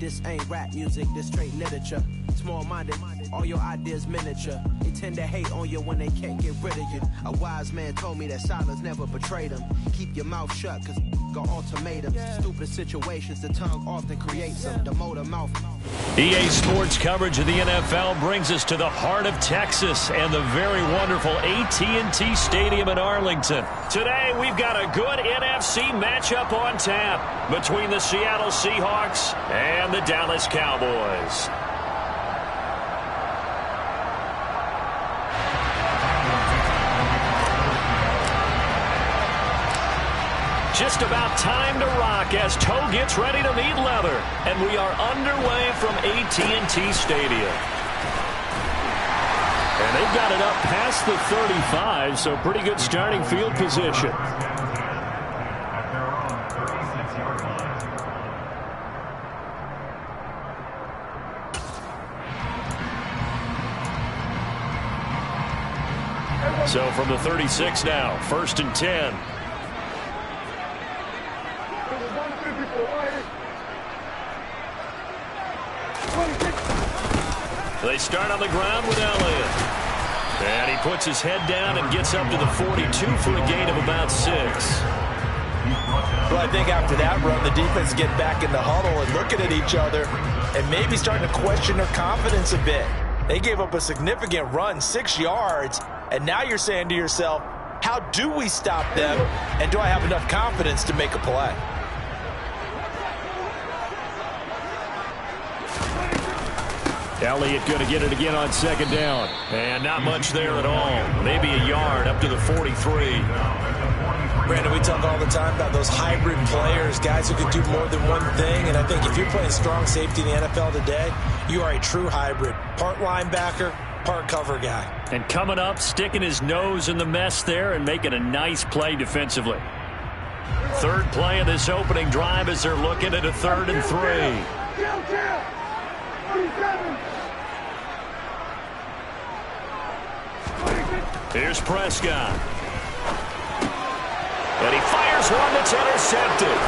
This ain't rap music, this straight literature. Small-minded, all your ideas miniature. They tend to hate on you when they can't get rid of you. A wise man told me that silence never betrayed him. Keep your mouth shut, cause got ultimatums. Stupid situations, the tongue often creates them. The motor mouth. EA Sports coverage of the NFL brings us to the heart of Texas and the very wonderful AT&T Stadium in Arlington. Today, we've got a good NFC matchup on tap between the Seattle Seahawks and the Dallas Cowboys. Just about time to rock as toe gets ready to meet leather. And we are underway from AT&T Stadium. And they've got it up past the 35, so pretty good starting field position. So from the 36 now, 1st and 10. They start on the ground with Elliott. And he puts his head down and gets up to the 42 for a gain of about 6. Well, I think after that run, the defense get back in the huddle and looking at each other and maybe starting to question their confidence a bit. They gave up a significant run, 6 yards, and now you're saying to yourself, how do we stop them, and do I have enough confidence to make a play? Elliott going to get it again on 2nd down. And not much there at all. Maybe a yard up to the 43. Brandon, we talk all the time about those hybrid players, guys who can do more than one thing. And I think if you're playing strong safety in the NFL today, you are a true hybrid. Part linebacker, part cover guy. And coming up, sticking his nose in the mess there and making a nice play defensively. 3rd play of this opening drive as they're looking at a 3rd and 3. Here's Prescott. And he fires one that's intercepted.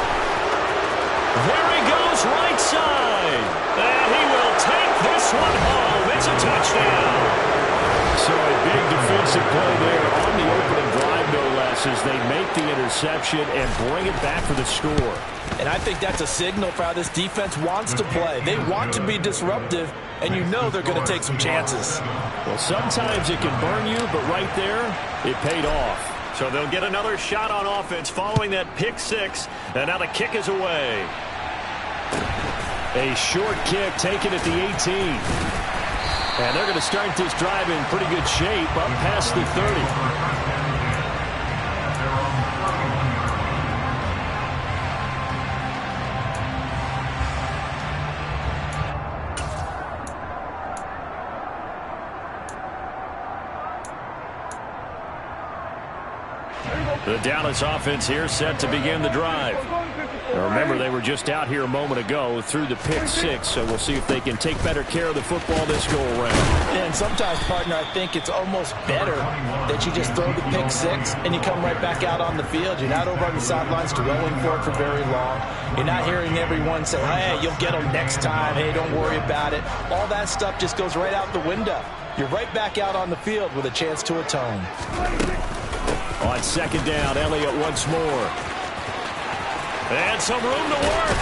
There he goes, right side. And he will take this one home. It's a touchdown. So a big defensive play there on the opening drive, no less, as they make the interception and bring it back for the score. And I think that's a signal for how this defense wants to play. They want to be disruptive, and you know they're going to take some chances. Well, sometimes it can burn you, but right there, it paid off. So they'll get another shot on offense following that pick 6, and now the kick is away. A short kick taken at the 18. And they're going to start this drive in pretty good shape up past the 30. The Dallas offense here set to begin the drive. Now remember, they were just out here a moment ago through the pick 6, so we'll see if they can take better care of the football this go-around. And sometimes, partner, I think it's almost better that you just throw the pick 6 and you come right back out on the field. You're not over on the sidelines dwelling for it for very long. You're not hearing everyone say, hey, you'll get them next time. Hey, don't worry about it. All that stuff just goes right out the window. You're right back out on the field with a chance to atone. On 2nd down, Elliott once more. And some room to work.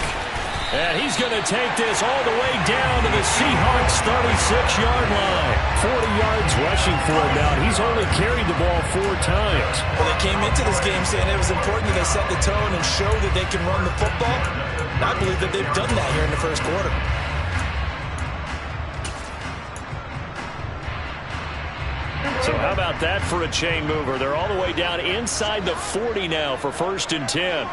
And he's going to take this all the way down to the Seahawks' 36-yard line. 40 yards rushing for him now. He's only carried the ball 4 times. Well, they came into this game saying it was important that they set the tone and show that they can run the football. And I believe that they've done that here in the first quarter. So how about that for a chain mover? They're all the way down inside the 40 now for 1st and 10.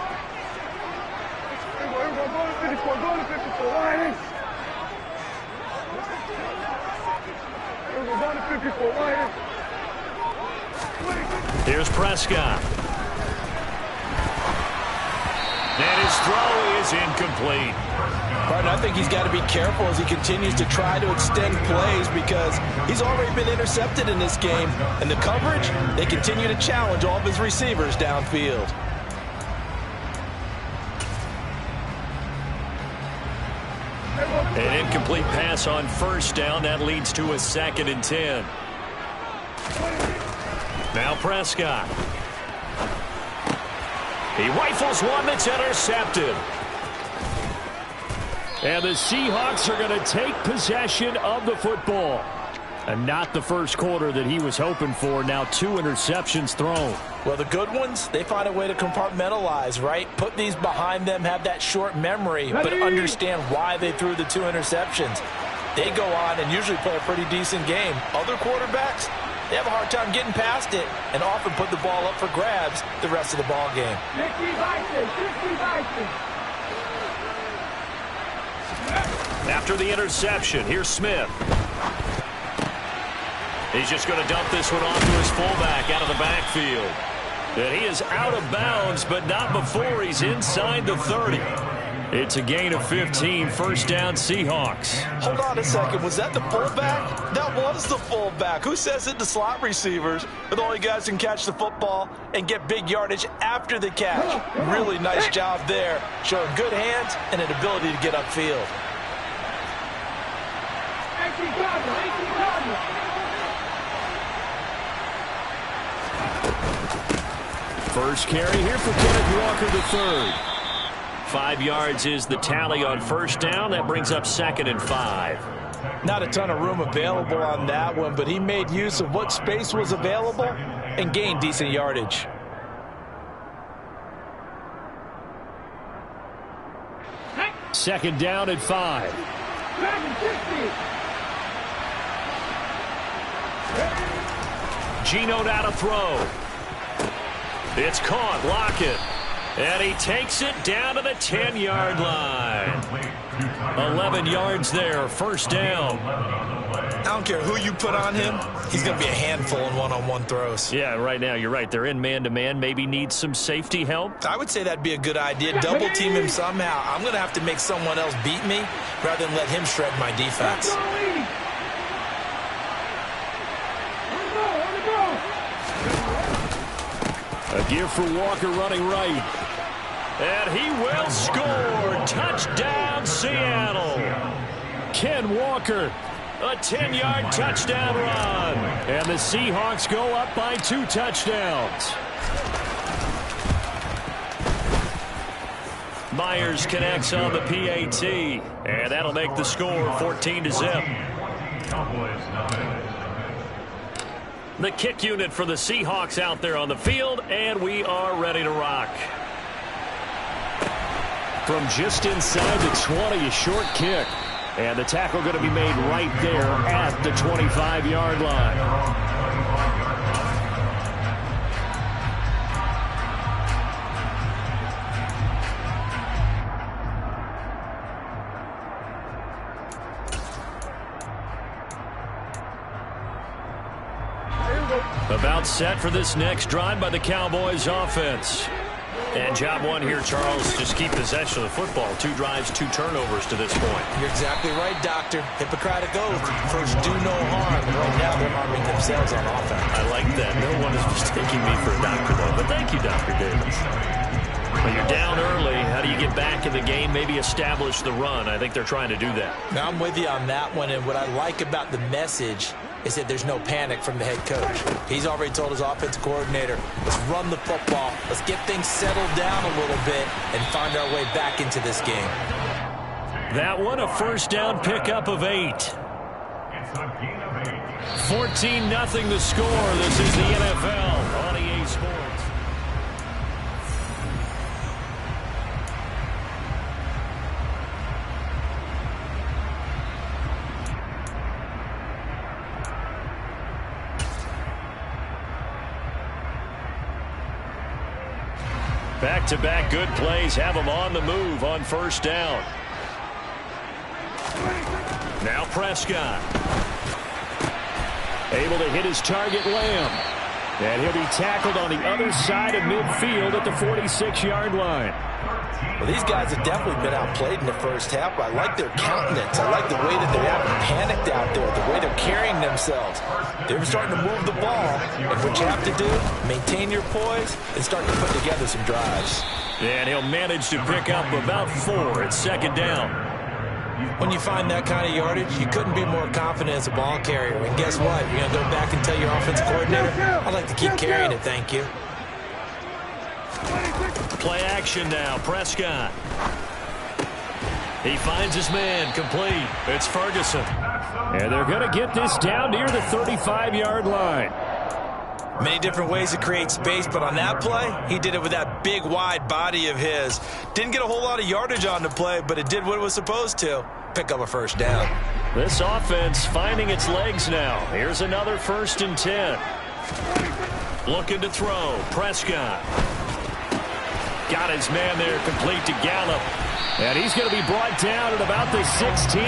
Here's Prescott. And his throw is incomplete. Right, I think he's got to be careful as he continues to try to extend plays because he's already been intercepted in this game. And the coverage, they continue to challenge all of his receivers downfield. An incomplete pass on first down. That leads to a 2nd and 10. Now Prescott. He rifles one that's intercepted. And the Seahawks are going to take possession of the football. And not the first quarter that he was hoping for. Now 2 interceptions thrown. Well, the good ones, they find a way to compartmentalize, right? Put these behind them, have that short memory, but understand why they threw the 2 interceptions. They go on and usually play a pretty decent game. Other quarterbacks, they have a hard time getting past it and often put the ball up for grabs the rest of the ball game. After the interception, here's Smith. He's just going to dump this one off to his fullback out of the backfield. And he is out of bounds, but not before he's inside the 30. It's a gain of 15, first down Seahawks. Hold on a second, was that the fullback? That was the fullback. Who says it? The slot receivers are the only guys who can catch the football and get big yardage after the catch. Really nice job there, showing good hands and an ability to get upfield. First carry here for Kenneth Walker III. 5 yards is the tally on first down. That brings up 2nd and 5. Not a ton of room available on that one, but he made use of what space was available and gained decent yardage. Second down at 5. Geno now to throw. It's caught. Lockett. And he takes it down to the 10-yard line. 11 yards there. First down. I don't care who you put on him. He's going to be a handful in one-on-one throws. Yeah, right now you're right. They're in man-to-man. Maybe needs some safety help. I would say that'd be a good idea. Double team him somehow. I'm going to have to make someone else beat me rather than let him shred my defense. A give for Walker running right. And he will score. Touchdown, Seattle. Ken Walker, a 10-yard touchdown run. And the Seahawks go up by 2 touchdowns. Myers connects on the PAT. And that'll make the score 14-0. The kick unit for the Seahawks out there on the field, and we are ready to rock. From just inside the 20, a short kick. And the tackle going to be made right there at the 25-yard line. About set for this next drive by the Cowboys offense. And job one here, Charles, just keep possession of the football. 2 drives, 2 turnovers to this point. You're exactly right, Doctor. Hippocratic oath. First, do no harm. And right now, they're harming themselves on offense. I like that. No one is mistaking me for a doctor, though. But thank you, Dr. Davis. Well, you're down early. How do you get back in the game? Maybe establish the run. I think they're trying to do that. Now, I'm with you on that one. And what I like about the message is that there's no panic from the head coach. He's already told his offensive coordinator, let's run the football, let's get things settled down a little bit and find our way back into this game. That one, a first down pickup of 8. 14-0 the score. This is the NFL on EA Sports. Back-to-back good plays have them on the move on first down. Now Prescott. Able to hit his target, Lamb. And he'll be tackled on the other side of midfield at the 46-yard line. Well, these guys have definitely been outplayed in the first half. I like their countenance. I like the way that they haven't panicked out there, the way they're carrying themselves. They're starting to move the ball. And what you have to do, maintain your poise and start to put together some drives. And he'll manage to pick up about 4 at second down. When you find that kind of yardage, you couldn't be more confident as a ball carrier. And guess what? You're going to go back and tell your offensive coordinator, I'd like to keep carrying it, thank you. Play action now, Prescott. He finds his man, complete. It's Ferguson. And they're going to get this down near the 35-yard line. Many different ways to create space, but on that play, he did it with that big, wide body of his. Didn't get a whole lot of yardage on the play, but it did what it was supposed to. Pick up a first down. This offense finding its legs now. Here's another 1st and 10. Looking to throw. Prescott. Got his man there, complete to Gallup. And he's going to be brought down at about the 16.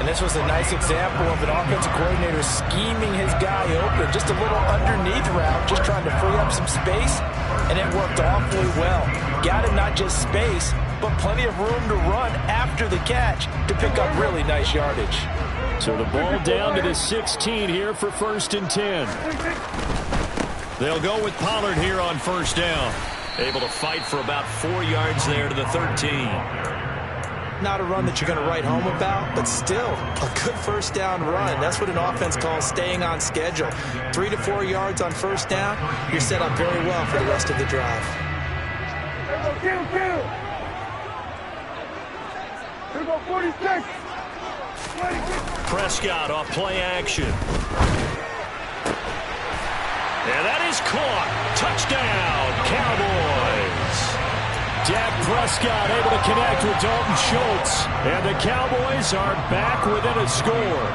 And this was a nice example of an offensive coordinator scheming his guy open. Just a little underneath route, just trying to free up some space, and it worked awfully well. Got him not just space, but plenty of room to run after the catch to pick up really nice yardage. So the ball down to the 16 here for 1st and 10. They'll go with Pollard here on 1st down. Able to fight for about 4 yards there to the 13. Not a run that you're going to write home about, but still a good 1st down run. That's what an offense calls staying on schedule. 3 to 4 yards on 1st down, you're set up very well for the rest of the drive. Prescott off play action. And that is caught. Touchdown, Cowboys. Dak Prescott able to connect with Dalton Schultz. And the Cowboys are back within a score.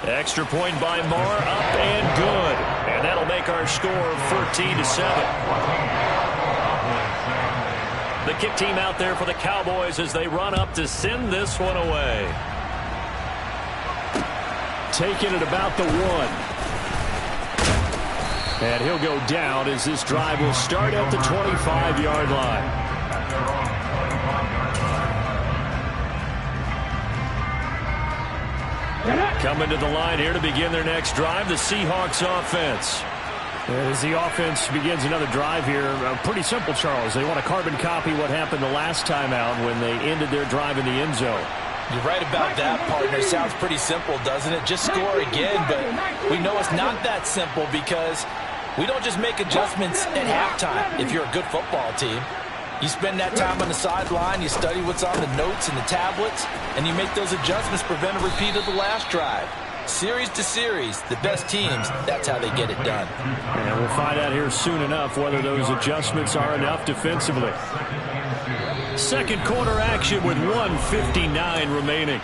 Extra point by Marr, up and good. And that'll make our score 14-7. The kick team out there for the Cowboys as they run up to send this one away. Taking it about the 1. And he'll go down as this drive will start at the 25-yard line. Coming to the line here to begin their next drive, the Seahawks offense. As the offense begins another drive here, pretty simple, Charles. They want to carbon copy what happened the last time out when they ended their drive in the end zone. You're right about that, partner. Sounds pretty simple, doesn't it? Just score again, but we know it's not that simple because we don't just make adjustments at halftime if you're a good football team. You spend that time on the sideline, you study what's on the notes and the tablets, and you make those adjustments to prevent a repeat of the last drive. Series to series, the best teams, that's how they get it done. And we'll find out here soon enough whether those adjustments are enough defensively. Second quarter action with 1:59 remaining.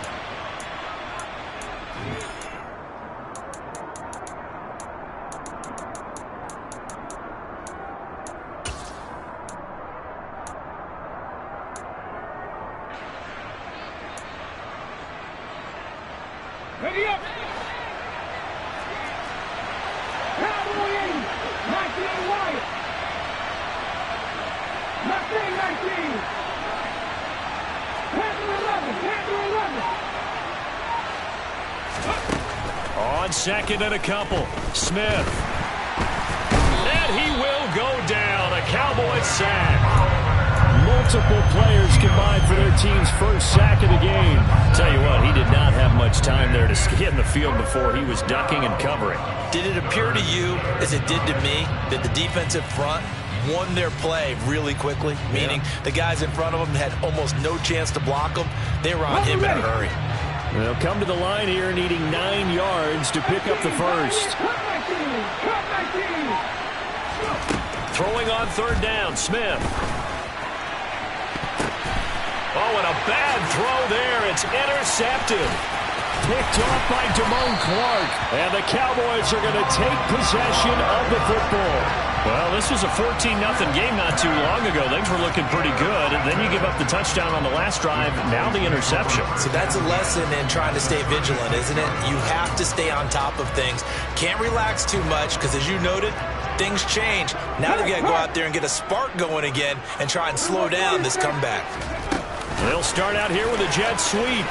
Ready up! Cowboy 80, 19 Wyatt. 19. On second and a couple, Smith. And he will go down, a Cowboys sack. Multiple players combined for their team's first sack of the game. Tell you what, he did not have much time there to get in the field before he was ducking and covering. Did it appear to you, as it did to me, that the defensive front won their play really quickly? Meaning the guys in front of them had almost no chance to block them. They were on him in a hurry. They'll come to the line here needing 9 yards to pick up the first. Throwing on third down, Smith. Oh, and a bad throw there. It's intercepted. Picked off by Damone Clark. And the Cowboys are going to take possession of the football. Well, this was a 14-0 game not too long ago. Things were looking pretty good. And then you give up the touchdown on the last drive. Now the interception. So that's a lesson in trying to stay vigilant, isn't it? You have to stay on top of things. Can't relax too much because, as you noted, things change. Now they've got to go out there and get a spark going again and try and slow down this comeback. They'll start out here with a jet sweep.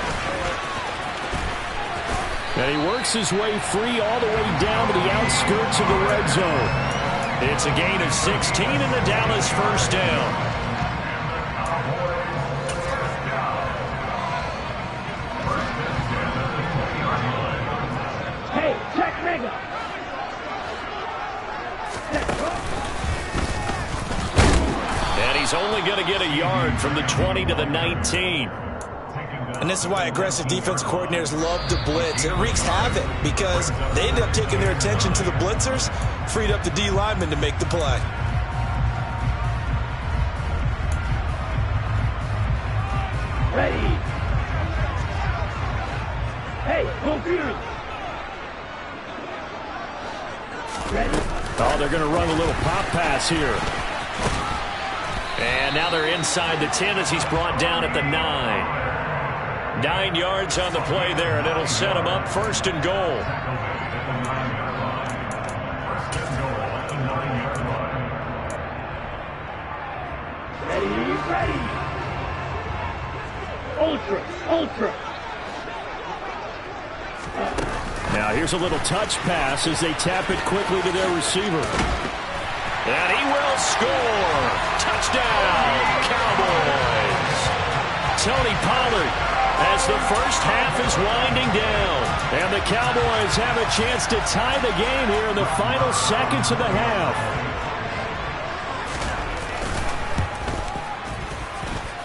And he works his way free all the way down to the outskirts of the red zone. It's a gain of 16 in the Dallas first down. going to get a yard from the 20 to the 19. And this is why aggressive defense coordinators love to blitz. It wreaks havoc because they end up taking their attention to the blitzers, freed up the D lineman to make the play. Ready. Hey, computer. Ready. Oh, they're going to run a little pop pass here. And now they're inside the 10 as he's brought down at the 9. 9 yards on the play there, and it'll set him up 1st and goal. Ready. Ultra. Now here's a little touch pass as they tap it quickly to their receiver. And he will score. Touchdown, Cowboys. Tony Pollard as the first half is winding down. And the Cowboys have a chance to tie the game here in the final seconds of the half.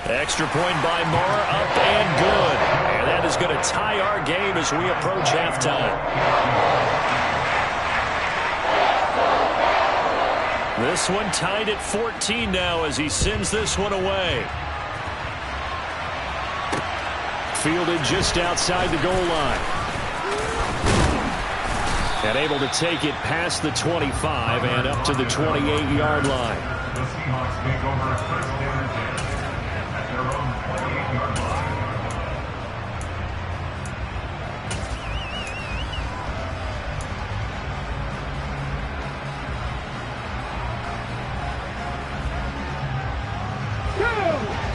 Extra point by Moore, up and good. And that is going to tie our game as we approach halftime. This one tied at 14 now as he sends this one away. Fielded just outside the goal line. And able to take it past the 25 and up to the 28-yard line. The Seahawks make over first down and 10 at their own 28-yard line.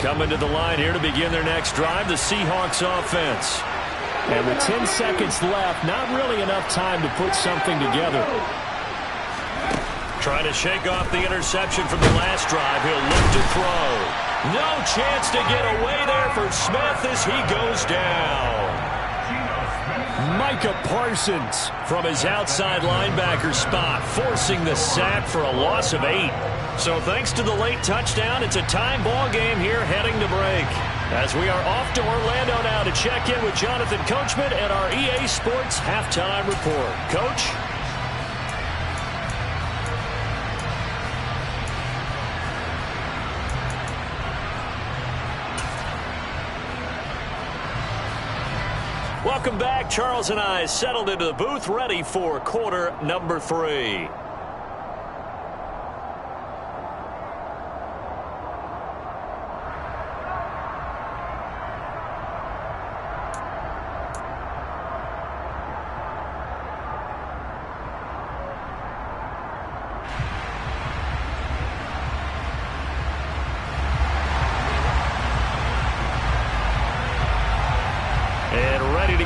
Coming to the line here to begin their next drive, the Seahawks offense. And with 10 seconds left, not really enough time to put something together. Trying to shake off the interception from the last drive. He'll look to throw. No chance to get away there for Smith as he goes down. Micah Parsons from his outside linebacker spot, forcing the sack for a loss of 8. So thanks to the late touchdown, it's a time ball game here heading to break. As we are off to Orlando now to check in with Jonathan Coachman and our EA Sports Halftime Report. Coach? Welcome back. Charles and I settled into the booth, ready for quarter number 3.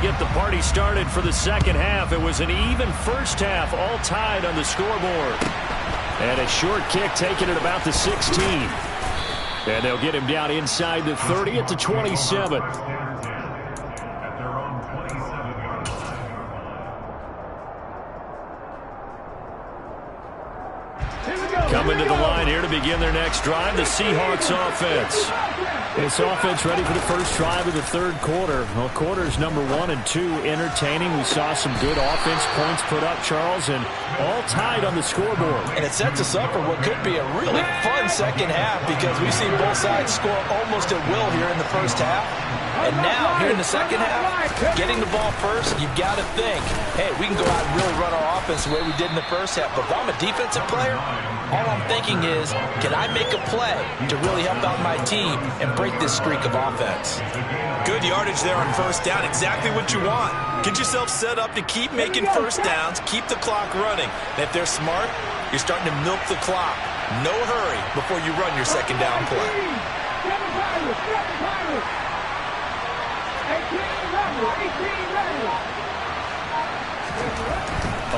Get the party started for the second half. It was an even first half, all tied on the scoreboard. And a short kick taken at about the 16. And they'll get him down inside the 30 at the 27. Coming to the line here to begin their next drive, the Seahawks offense. This offense ready for the first drive of the third quarter. Well, quarters number 1 and 2 entertaining. We saw some good offense points put up, Charles, and all tied on the scoreboard. And it sets us up for what could be a really fun second half because we've seen both sides score almost at will here in the first half. And now, here in the second half, getting the ball first, you've got to think, hey, we can go out and really run our offense the way we did in the first half. But if I'm a defensive player, all I'm thinking is, can I make a play to really help out my team and break this streak of offense? Good yardage there on first down. Exactly what you want. Get yourself set up to keep making first downs, keep the clock running. And if they're smart, you're starting to milk the clock. No hurry before you run your second down play. 18 ready.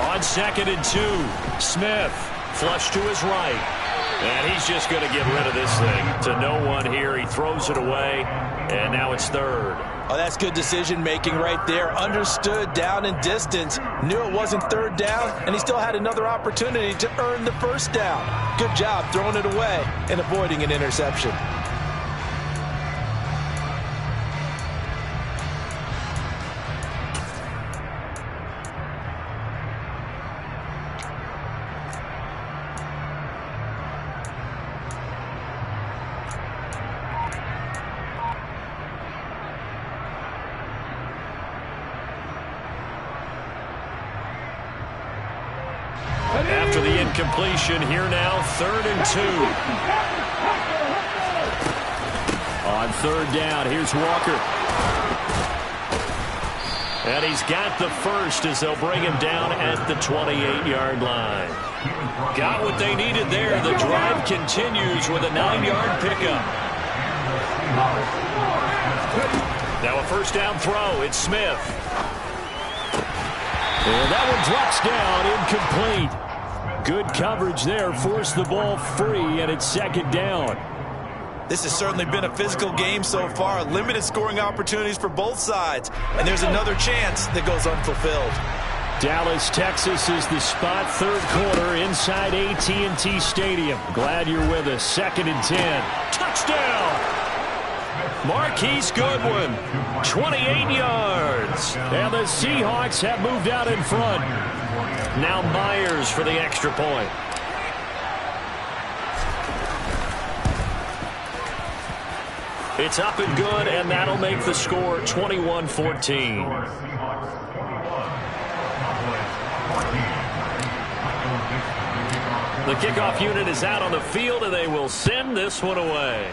On 2nd and 2, Smith flush to his right. And he's just going to get rid of this thing to no one here. He throws it away, and now it's third. Oh, that's good decision-making right there. Understood down and distance. Knew it wasn't third down, and he still had another opportunity to earn the first down. Good job throwing it away and avoiding an interception. After the incompletion, here now, 3rd and 2. On 3rd down, here's Walker. And he's got the first as they'll bring him down at the 28-yard line. Got what they needed there. The drive continues with a 9-yard pickup. Now a first down throw. It's Smith. And that one drops down, incomplete. Good coverage there, forced the ball free, and it's 2nd down. This has certainly been a physical game so far. Limited scoring opportunities for both sides. And there's another chance that goes unfulfilled. Dallas, Texas is the spot, 3rd quarter inside AT&T Stadium. Glad you're with us. 2nd and 10. Touchdown! Marquise Goodwin, 28 yards. And the Seahawks have moved out in front. Now Myers for the extra point. It's up and good, and that'll make the score 21-14. The kickoff unit is out on the field, and they will send this one away.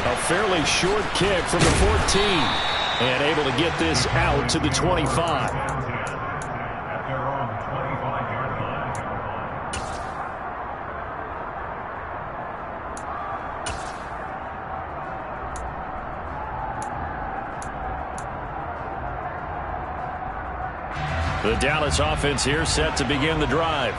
A fairly short kick from the 14. And able to get this out to the 25. At their own 25-yard line. The Dallas offense here set to begin the drive.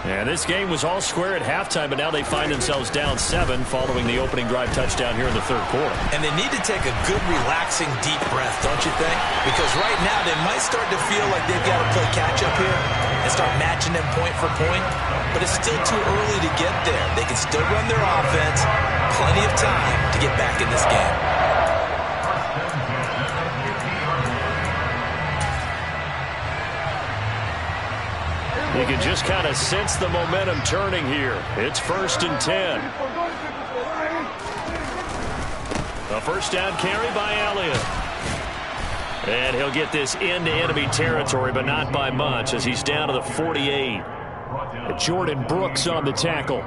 And this game was all square at halftime, but now they find themselves down 7 following the opening drive touchdown here in the 3rd quarter. And they need to take a good, relaxing, deep breath, don't you think? Because right now they might start to feel like they've got to play catch-up here and start matching them point for point. But it's still too early to get there. They can still run their offense. Plenty of time to get back in this game. You can just kind of sense the momentum turning here. It's 1st and 10. A first down carry by Elliott. And he'll get this into enemy territory, but not by much, as he's down to the 48. Jordan Brooks on the tackle.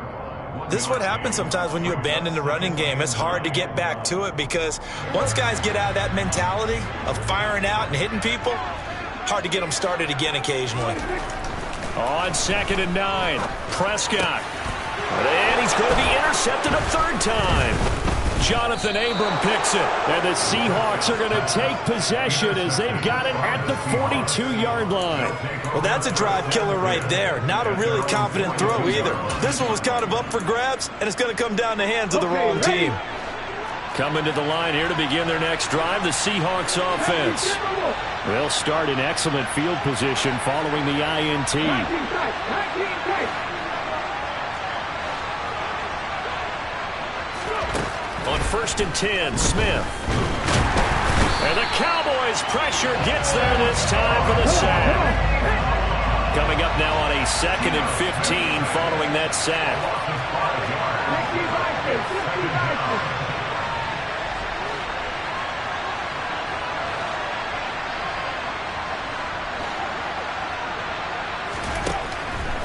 This is what happens sometimes when you abandon the running game. It's hard to get back to it because once guys get out of that mentality of firing out and hitting people, hard to get them started again occasionally. On 2nd and 9, Prescott. And he's going to be intercepted a 3rd time. Jonathan Abram picks it. And the Seahawks are going to take possession as they've got it at the 42-yard line. Well, that's a drive killer right there. Not a really confident throw either. This one was kind of up for grabs, and it's going to come down the hands of the wrong team. Coming to the line here to begin their next drive, the Seahawks offense. They'll start in excellent field position following the INT. On 1st and 10, Smith. And the Cowboys' pressure gets there this time for the sack. Coming up now on a 2nd and 15 following that sack.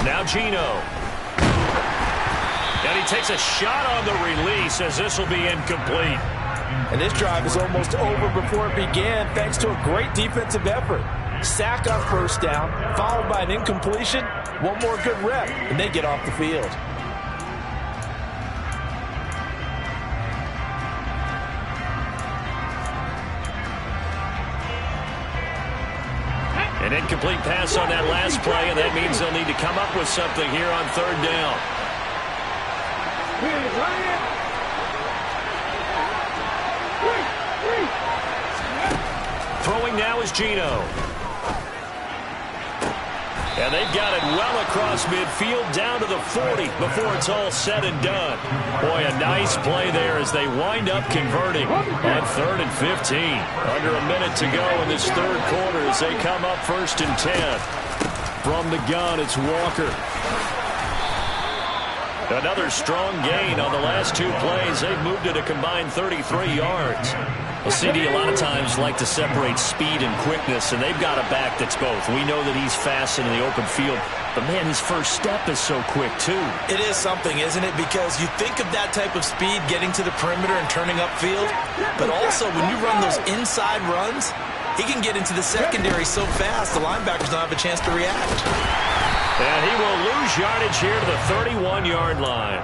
Now Geno. And he takes a shot on the release as this will be incomplete. And this drive is almost over before it began thanks to a great defensive effort. Sack on first down, followed by an incompletion. One more good rep, and they get off the field. An incomplete pass on that last play, and that means they'll need to come up with something here on third down. Throwing now is Geno. And they've got it well across midfield down to the 40 before it's all said and done. Boy, a nice play there as they wind up converting on 3rd and 15. Under a minute to go in this third quarter as they come up 1st and 10. From the gun, it's Walker. Another strong gain on the last 2 plays. They've moved it a combined 33 yards. Well, CD a lot of times like to separate speed and quickness, and they've got a back that's both. We know that he's fast in the open field, but, man, his first step is so quick, too. It is something, isn't it? Because you think of that type of speed getting to the perimeter and turning upfield, but also when you run those inside runs, he can get into the secondary so fast the linebackers don't have a chance to react. And he will lose yardage here to the 31-yard line.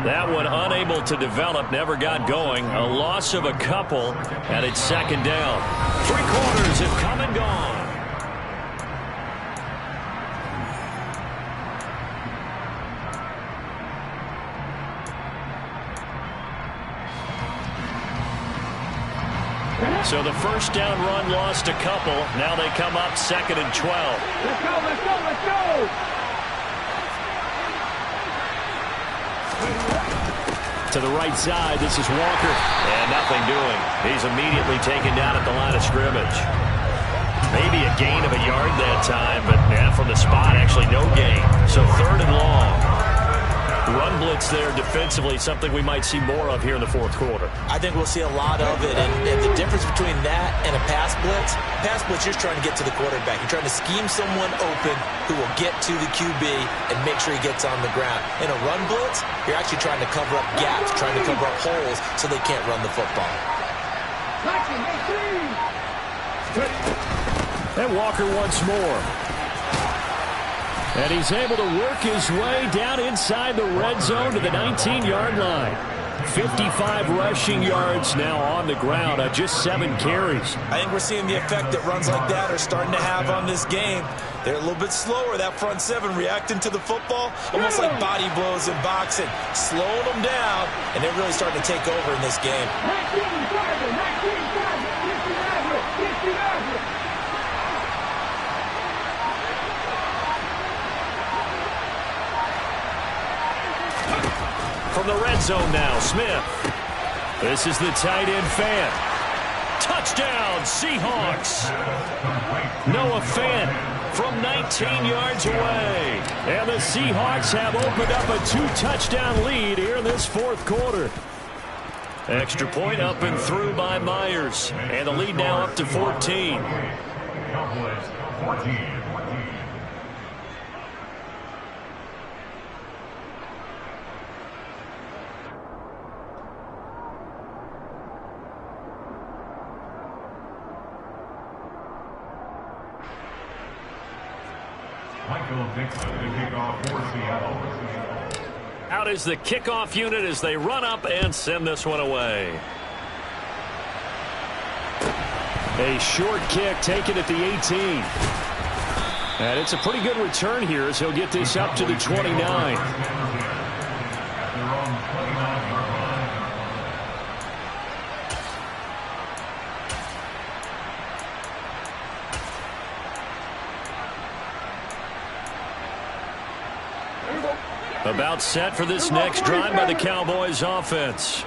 That one unable to develop, never got going. A loss of a couple, and it's 2nd down. 3 quarters have come and gone. So the first down run lost a couple. Now they come up 2nd and 12. Let's go, let's go, let's go! To the right side, this is Walker. And nothing doing. He's immediately taken down at the line of scrimmage. Maybe a gain of a yard that time, but from the spot, actually no gain. So 3rd and long. Run blitz there defensively, something we might see more of here in the 4th quarter. I think we'll see a lot of it, and the difference between that and a pass blitz, you're trying to get to the quarterback. You're trying to scheme someone open who will get to the QB and make sure he gets on the ground. In a run blitz, you're actually trying to cover up gaps, trying to cover up holes so they can't run the football. And Walker once more. And he's able to work his way down inside the red zone to the 19-yard line. 55 rushing yards now on the ground on just 7 carries. I think we're seeing the effect that runs like that are starting to have on this game. They're a little bit slower, that front 7, reacting to the football, almost like body blows in boxing, slowing them down, and they're really starting to take over in this game. From the red zone now, Smith. This is the tight end Fant. Touchdown, Seahawks. Noah Fant from 19 yards away. And the Seahawks have opened up a 2-touchdown lead here in this 4th quarter. Extra point up and through by Myers. And the lead now up to 14. Cowboys 14. Out is the kickoff unit as they run up and send this one away. A short kick taken at the 18. And it's a pretty good return here as he'll get this up to the 29. About set for this next drive by the Cowboys offense.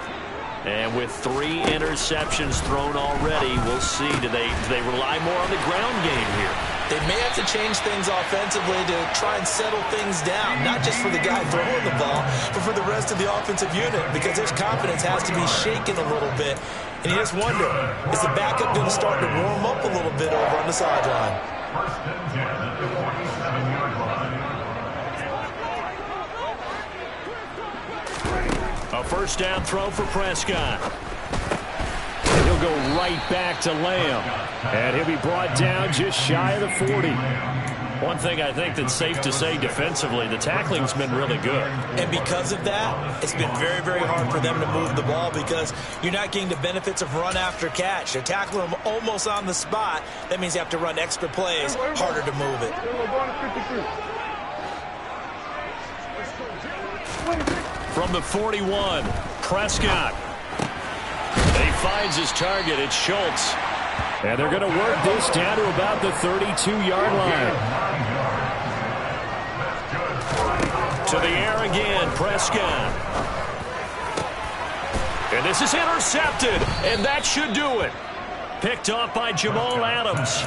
And with 3 interceptions thrown already, we'll see. Do they rely more on the ground game here? They may have to change things offensively to try and settle things down, not just for the guy throwing the ball, but for the rest of the offensive unit, because their confidence has to be shaken a little bit. And you just wonder, is the backup going to start to warm up a little bit over on the sideline? 1st and 10 at the 47-yard line. A first down throw for Prescott. And he'll go right back to Lamb. And he'll be brought down just shy of the 40. One thing I think that's safe to say defensively, the tackling's been really good. And because of that, it's been very, very hard for them to move the ball because you're not getting the benefits of run after catch. They're tackling them almost on the spot. That means you have to run extra plays, harder to move it. From the 41, Prescott. He finds his target. It's Schultz. And they're going to work this down to about the 32-yard line. To the air again, Prescott. And this is intercepted, and that should do it. Picked off by Jamal Adams.